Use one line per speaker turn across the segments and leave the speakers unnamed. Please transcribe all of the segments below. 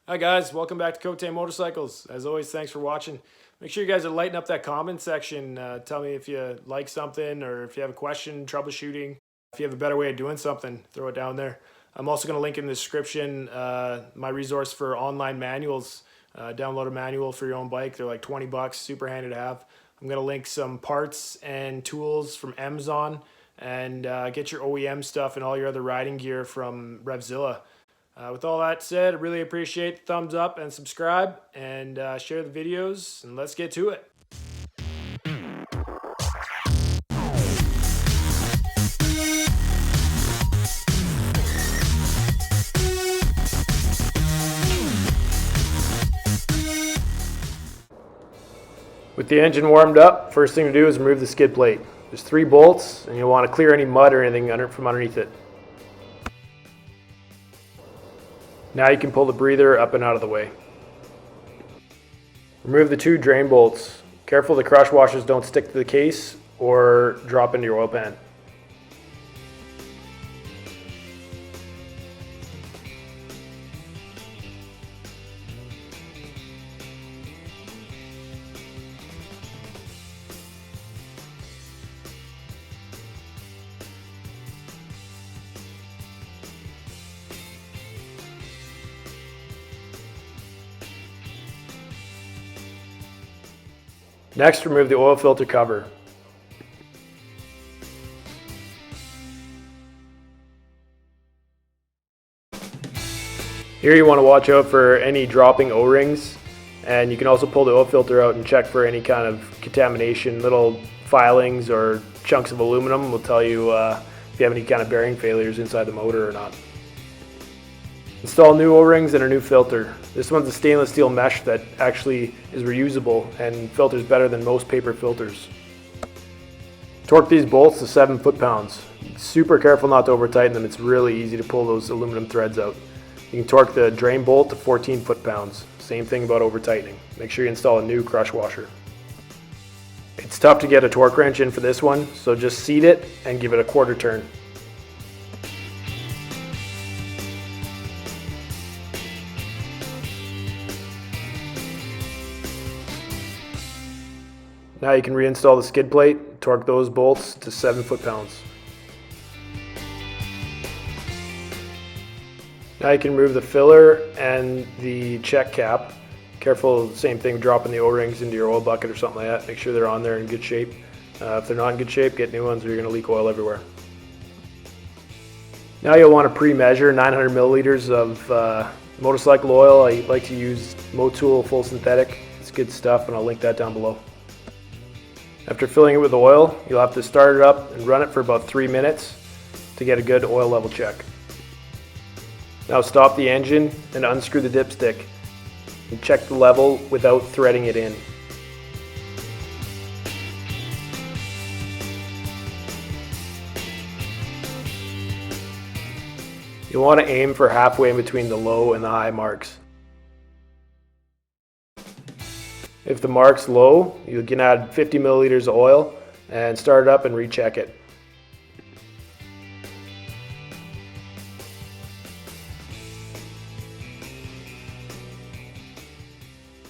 Hi guys, welcome back to Cote Motorcycles. As always, thanks for watching. Make sure you guys are lighting up that comment section. Tell me if you like something or if you have a question, troubleshooting. If you have a better way of doing something, throw it down there. I'm also going to link in the description my resource for online manuals. Download a manual for your own bike. They're like 20 bucks, super handy to have. I'm going to link some parts and tools from Amazon and get your OEM stuff and all your other riding gear from RevZilla. With all that said, I really appreciate the thumbs up and subscribe and share the videos, and let's get to it. With the engine warmed up, first thing to do is remove the skid plate. There's 3 bolts, and you'll want to clear any mud or anything from underneath it. Now you can pull the breather up and out of the way. Remove the 2 drain bolts. Careful the crush washers don't stick to the case or drop into your oil pan. Next, remove the oil filter cover. Here you want to watch out for any dropping O-rings, and you can also pull the oil filter out and check for any kind of contamination. Little filings or chunks of aluminum will tell you if you have any kind of bearing failures inside the motor or not. Install new O-rings and a new filter. This one's a stainless steel mesh that actually is reusable and filters better than most paper filters. Torque these bolts to 7 foot-pounds. Super careful not to over tighten them. It's really easy to pull those aluminum threads out. You can torque the drain bolt to 14 foot-pounds. Same thing about over tightening. Make sure you install a new crush washer. It's tough to get a torque wrench in for this one, so just seat it and give it a quarter turn. Now you can reinstall the skid plate, torque those bolts to 7 foot-pounds. Now you can remove the filler and the check cap. Careful, same thing, dropping the O-rings into your oil bucket or something like that. Make sure they're on there in good shape. If they're not in good shape, get new ones or you're going to leak oil everywhere. Now you'll want to pre-measure 900 milliliters of motorcycle oil. I like to use Motul full synthetic. It's good stuff, and I'll link that down below. After filling it with oil, you'll have to start it up and run it for about 3 minutes to get a good oil level check. Now stop the engine and unscrew the dipstick and check the level without threading it in. You'll want to aim for halfway in between the low and the high marks. If the mark's low, you can add 50 milliliters of oil and start it up and recheck it.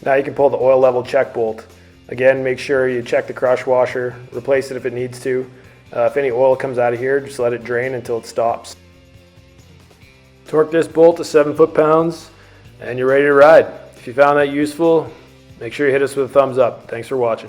Now you can pull the oil level check bolt. Again, make sure you check the crush washer, replace it if it needs to. If any oil comes out of here, just let it drain until it stops. Torque this bolt to 7 foot-pounds and you're ready to ride. If you found that useful, make sure you hit us with a thumbs up. Thanks for watching.